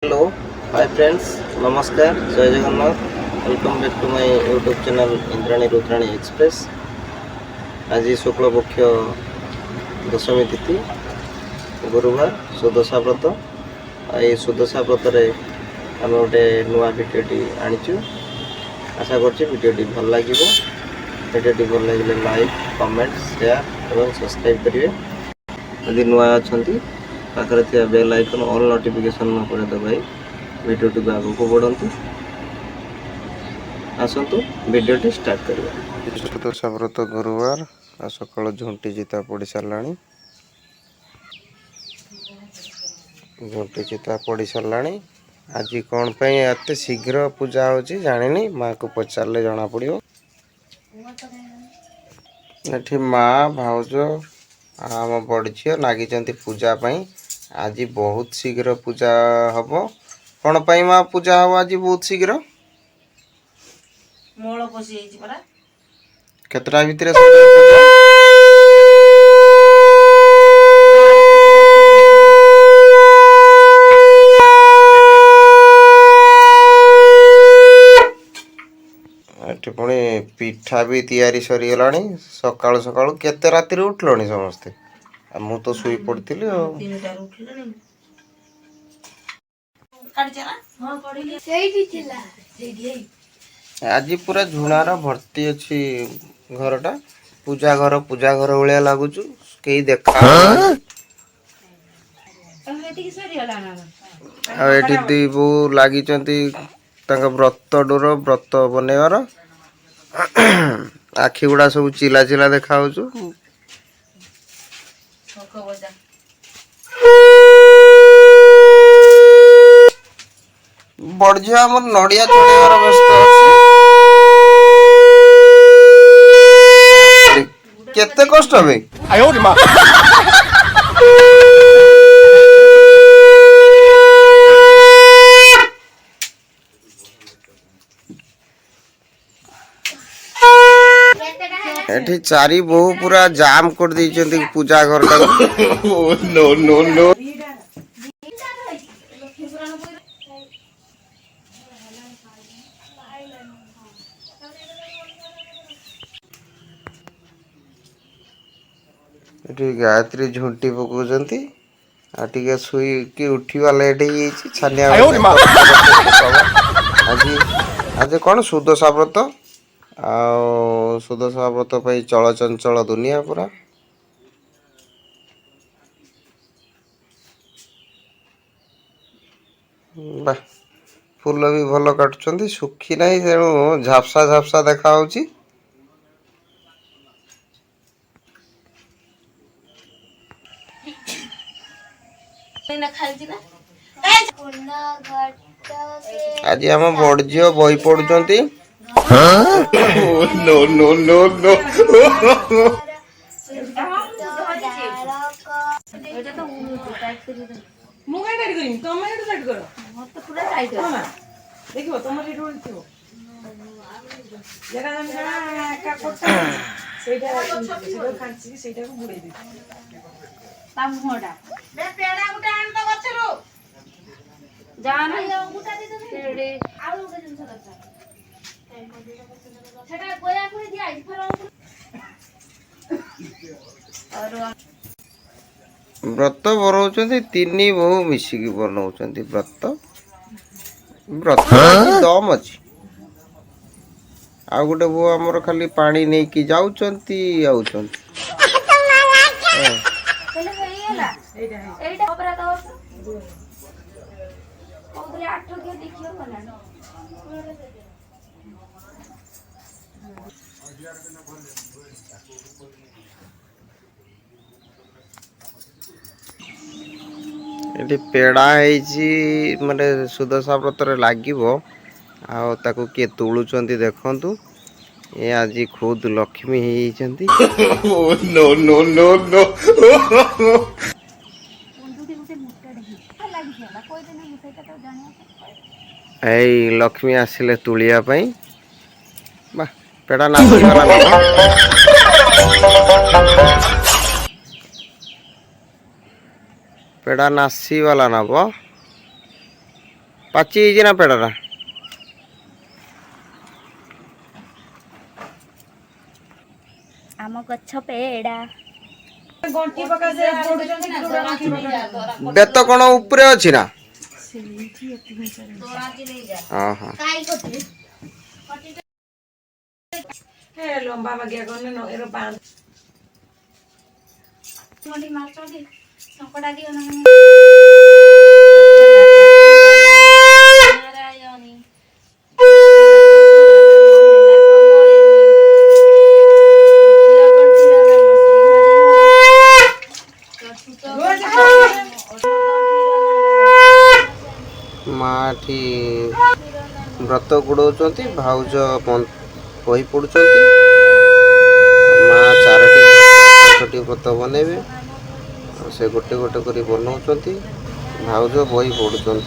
Hello hi friends नमस्कार जय Jagannath welcome back to my YouTube channel Indrani Rudrani express. आज शुक्ल पक्ष दशमी तिथि गुरुवार सुदशा व्रत। ये सुदशा व्रत आम गोटे नुआ भिडियोटी आनीचु। आशा करडियोटी भल लगे। भिडियोटी भल लगे लाइक कमेंट शेयर और सब्सक्राइब करेंगे। यदि नुआ अच्छा पाखे थी बेल आइकन ऑल नोटिफिकेशन कर दबाई भिडियोटी को आगे को बढ़ंतु। आसतु भिडियोटी स्टार्ट करिया। सुदशा व्रत गुरुवार सकाल झुंटी चिता पड़ सारा। झुंटी चिता पड़ सारा। आज कौन पे एत शीघ्र पूजा होची जानिनी माँ को पचारे जना पड़ो। एठी माँ भाउज आम बड़ झी नागी पूजा पाई। आज बहुत शीघ्र पूजा हम कौन पाई माँ पूजा हम आज बहुत शीघ्र केतटा भितर पुणी पिठा भी तैयारी सरीगला। सकाळु सकाळु केते राति उठल समस्ते। मु तो शुई पड़ी आज पूरा झुणार भर्ती अच्छी घरटा पूजा घर भाया लगुच कई देखा। एठी दी बो लगी व्रत डोर व्रत बनैबार आखि गुड़ा सब चिला चिला देखा। बड़ झील आम नड़िया चढ़ेबार व्यस्त केते कष्ट बे एठी चारी बहु पूरा जाम कर दी पूजा घर नो नो नो। गायत्री झुंटी पकाउछंती आ टिके सुई की उठीवा लेट ही छानिया। आज कौन सुदशा व्रत आ सुदशा व्रत पे चलचंचल दुनिया पूरा। वाह फूल भी भल काटुछंती सुखी नहीं तेणु झापसा झापसा देखा होची। आज आम बड़ झील बही पढ़ुंट। नो नो नो नो व्रत बनाऊँ तीन बहु मिसिकी बनाऊँ व्रत व्रत दम अच्छी आ गोटे बो आमर खाली पानी नहीं कि जाउचंती आउचंती। एटी पेड़ा है माने सुदशा व्रत लगे आकु किए तुलुचंती देखंतु। ये आज खुद लक्ष्मी ही नो नो नो नो। ए लक्ष्मी आसिले तुलिया पाई बा पेड़ा नासी वाला पेड़ा नासी वाला नब पाची ना पेड़रा आम गछ पेड़ा बेत कौन ऊपर अच्छी ना लंबा बगिया माठी व्रत गुड़ाऊँ भाउज बही पढ़ुं माँ 4टी 5टी व्रत बनइबे से गोटे गोटे कर बनाऊँ भाउज बही पढ़ुं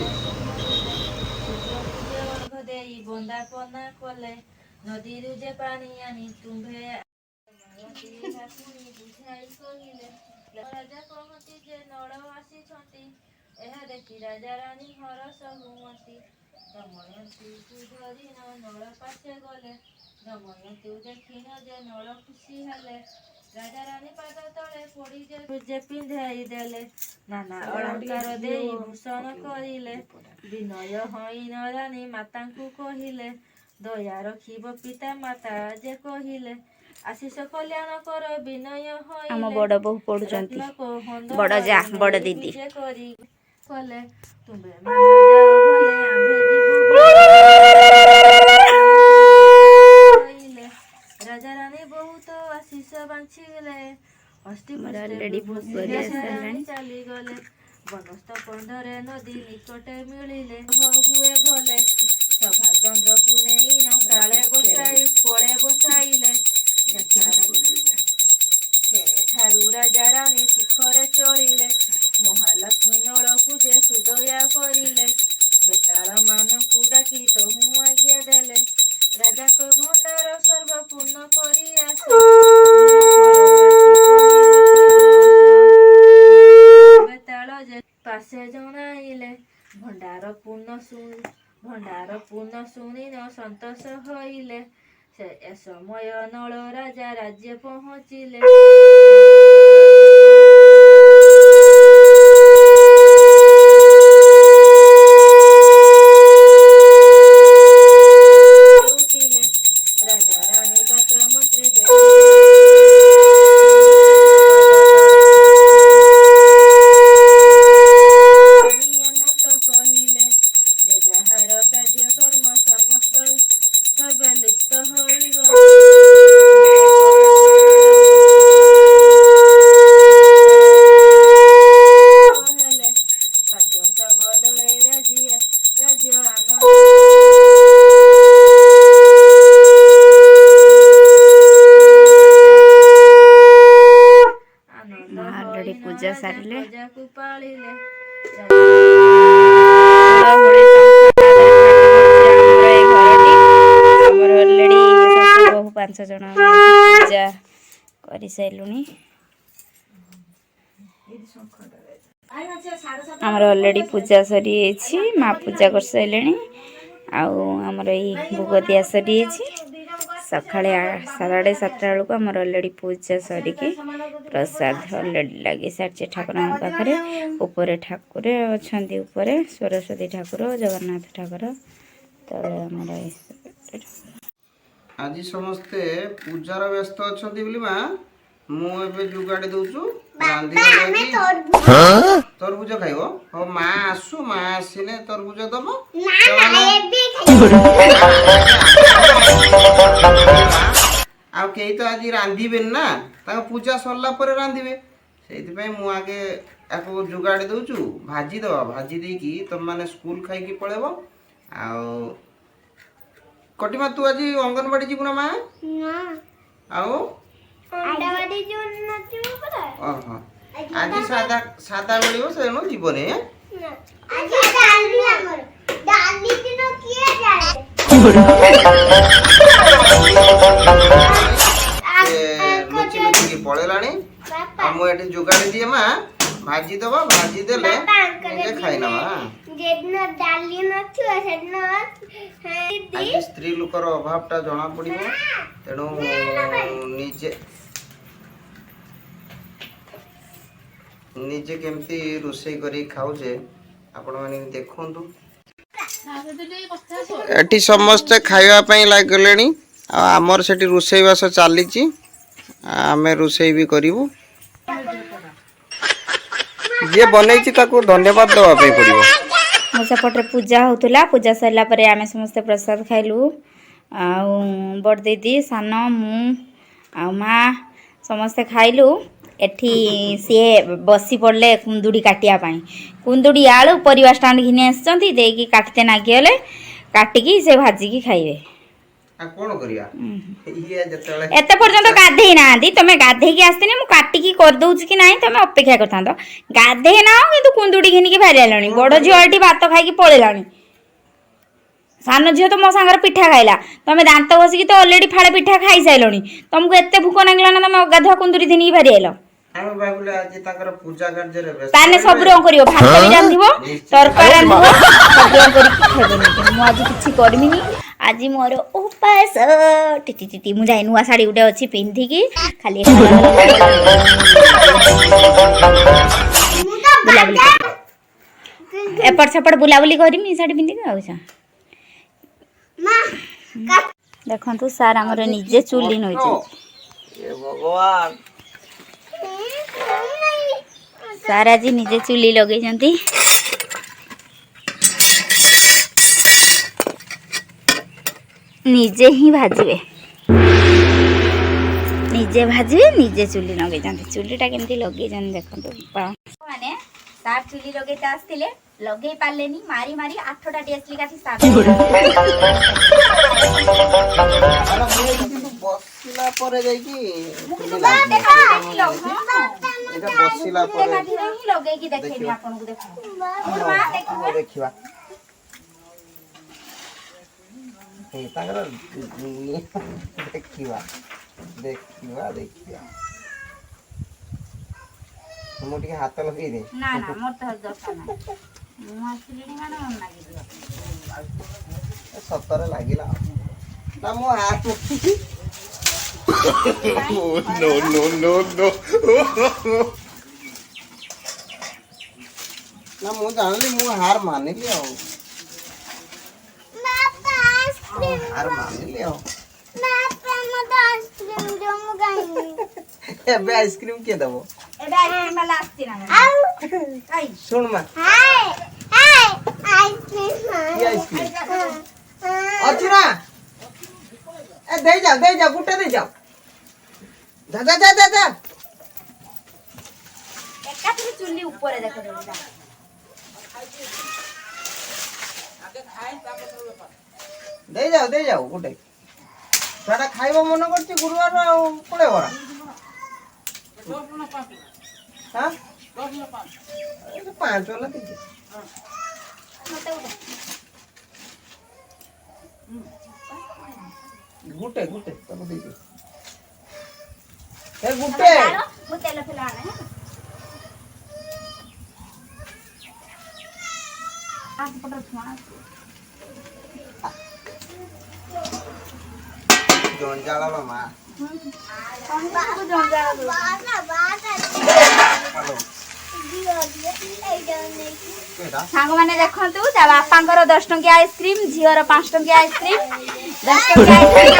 देखी राजा रानी हरस हुमती दमयंती धरी नल पासे गले दमयंती देखी न जे नल खुशी हेले राजा रानी पाद तले पड़ी जे पिंधाई देले नाना अलंकार देई भूषण करिले विनय हईन रानी मातांकु कहिले दया रखिब पिता माता जे कहिले आशीष कल्याण कर विनय हईले आम बड़ बहु पढ़ुचंती बड़ जा बड़ दीदी कले तुमे मान जाओ भले आंभे जीव राजा रानी बहुत आशीष बांछिले चली गले बनस्थ पंडरे नदी निकटे मिलिले हुए भले सभा चंद्र को नहीं न काले बसाई कोले बसाइले ठारू राजा रानी सुखरे चलिले महालक्ष्मी नल पूजे सुदया करिले बेताल मानकु डाकी तहु आज्ञा देले राजा को भंडार सर्व पूर्ण करी आसे बेताल जे पासे जनाइले भंडार पूर्ण शुणी न संतोष हईले से समय नल राजा राज्य पहुँचिले राजा रानी पात्र मंत्री कहिले जे जाହାର कार्यकर्म समस्त सब लिप्त होइगले बाद्य शबदरे राज्य ऑलरेडी पूजा सारिले प्रजाकु पालिले बहु 5 जन पूजा कर सारूनी आमर ऑलरेडी पूजा सरी माँ पूजा कर सारे आमर ये भोग दिया सरी सका 7:30 बेलू आमर ऑलरेडी पूजा सरिकी प्रसाद ऑलरेडी लगी सारी ठाकुर पाखे ऊपर ठाकुर अच्छा ऊपर सरस्वती ठाकुर जगन्नाथ ठाकुर तले आमर आज समस्ते पूजार व्यस्त अच्छा माँ मुझे जुगाड़ी दौचु तरबुज खाइब हाँ माँ आसु माँ आसने तरबुज दब कई तो आज रांधे ना पूजा सरला रांधे से मुझे आपको जुगाड़ी दौचु भाजी दबा भाजी देकी तुम मैंने स्कूल खाई पलैब आ कटिमा तू आज अंगनवाड़ी जीवु ना माँ आओ आज सादा सादा मिल से जीवन लुचि लुचिकी पलैला मुझे जुगाड़ी दिए माँ भाजी दबा भाजी देले खाई ना आज स्त्री लोकर अभावटा जना पड़ो तेणु निजे निजे केमती रोषे करी खाऊजे आपण माने देखंतु एठी समस्त खाइबा पई लागलेनी आमर सेठी रोषे बास चली आमे रोषे भी करू जे बनई ताको धन्यवाद दवा पे पड़ो मो सेपटे पूजा होतुला पूजा सरला परे आमे समस्त प्रसाद खाइलु आउ बड़ दीदी सान मु आ माँ समस्ते खाइलु एठी सी बसी पड़े कुंदुड़ी काटिया पाई कुंदुड़ी आलू परिवा स्टाण्ड घिनी आसचंती देकी काटते नागिगले काटिकी से भाजिकी खाइबे कौन करिया ये जतले एते पर्यंत गाधेई नांदी तमे गाधेई के आस्तिनी मु काटिकी कर दउची कि नाही तमे अपेक्षा करथांतो गाधेई नाओ किंतु कुंदुड़ी घिनी के भारी आलणी बड़ झियो एठी भात खाई की पळेलाणी सान झियो तो मो सांगर पिठा खाइला तमे दांत घसी की तो ऑलरेडी फाळे पिठा खाई साइलोणी तुमको एते भूख नागला ना तमे गाधुआ कुंदुड़ी घिनी भारी आइलो हम बाबुले आज ताकर पूजा कार्य रे व्यस्त ताने सब रंग करियो भात भी रांधिबो तरकारी रांधिबो सब रंग करी खाइबो मु आज किछि करमिनी आज मोर उपास टिटी टिटी मु जाई नुआ साड़ी उडे अछि पिंधी की खाली बुलाबुली एपट सेपट बुलाबुली करमी साड़ी पिंधी के आउछा देखंतु सार हमर निजे चुली नइ ये भगवान सारा जी निजे चुली लगे जंती निजे ही भाजबे निजे चुली लगे जंती चुलीटा केमती लगे जन देखंतु माने सार चुली लगे आसथिले लगे पालेनी मारी मारी 8टा टेस्ली काठी सार बसिला परे जाई की एटा बसिला परे काठी ही लगे की देखेनी आपन को देखो मां देखो देखिबा ए तागर देखिबा देखिबा देखिबा मोटी हाथ लगे दे ना ना मोर तो दरकार ना मु आसलिनी माने मन लागी दियो सतरे लागिला ना मो हाथ नो नो नो नो ना मु जानली मु हार मानिली आ हार मानिली आ एबे आइसक्रीम के दबो एबे आइसक्रीम वाला आस्ती ना आई सुन मा ये आइसक्रीम अच्छी ना ए दे जा गुट्टे दे जाओ जा जा जा जा जा एकाथरे चुल्ली ऊपर देखो देला दे जाओ गुट्टे सारा खाइबो मन करछि गुरुवार पळे बरा हां 5 वाला दे गुट्टे तब दे दे ए गुट्टे मु तेल फेला आने आज पटर छुआ जंजाला मामा सांग माने देखंतु ता बापांकर 10 टंकी आइसक्रीम झियर 5 टंकी आइसक्रीम 10 टंकी आइसक्रीम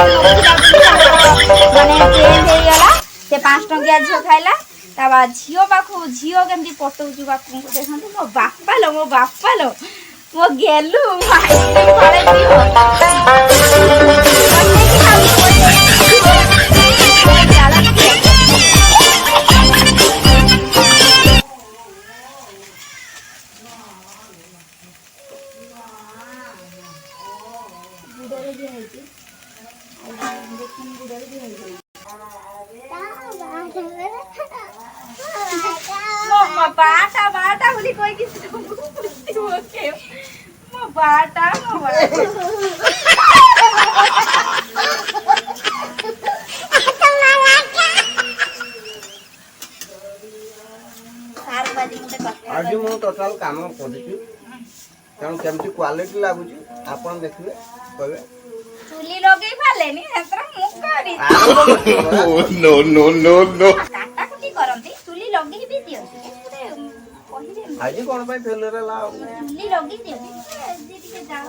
माने चेंज हे गला से 5 टंकी झियो खाइला ता झियो पाखु झियो केमती पटौजु बापू को देखंतु मो बापा लो मो गेलु आइसक्रीम खाले बाटा बोली कोई किसी को पूछती हो के मो बाटा आज मु टोटल काम करछु ତେଣୁ କେମିତି କ୍ୱାଲିଟି ଲାଗୁଛି ଆପଣ ଦେଖିବେ କହିବେ। ଚୁଲି ଲଗେଇ ପାରିଲେନି ଏଥର ମୁଁ କରି नो नो नो नो କାଟାକୁଟି କରନ୍ତି ଚୁଲି ଲଗେଇ ବି ଦିଅନ୍ତି କହିଲେ ଆଜି କ'ଣ ପାଇଁ ଫେଲର ହେଲା ଆଉ ଚୁଲି ଲଗେଇ ଦିଅନ୍ତି ଟିକେ ଜାଳ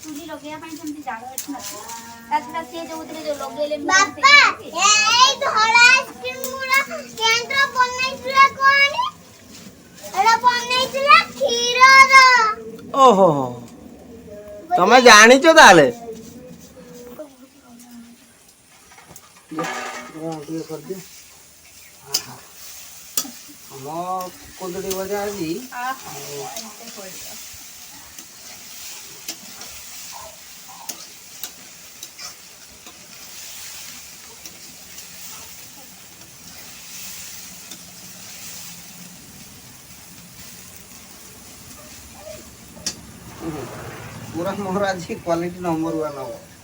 ଚୁଲି ଲଗେଇବା ପାଇଁ ସେମିତି ଜାଳ ଏଠି ନଥିଲା ତା ଛଡ଼ା ସିଏ ଯୋଉଥିରେ ଯୋଉ ଲଗେଇଲେ ବାପା ଏଇ ଧଳା ଆଇସ୍କ୍ରିମ ଗୁଡା କେନ୍ଦ୍ର ବନେଇଥିଲା କଣ ଏଟା ବନେଇଥିଲା କ୍ଷୀରର ଓହୋ ତମେ ଜାଣିଛ ତାହେଲେ ଟିକେ କରିଦିଅ ଆମ କୁନ୍ଦୁଡ଼ି ଭଜା ଆଜି पूरा मोर आज क्वालिटी नंबर 1 हम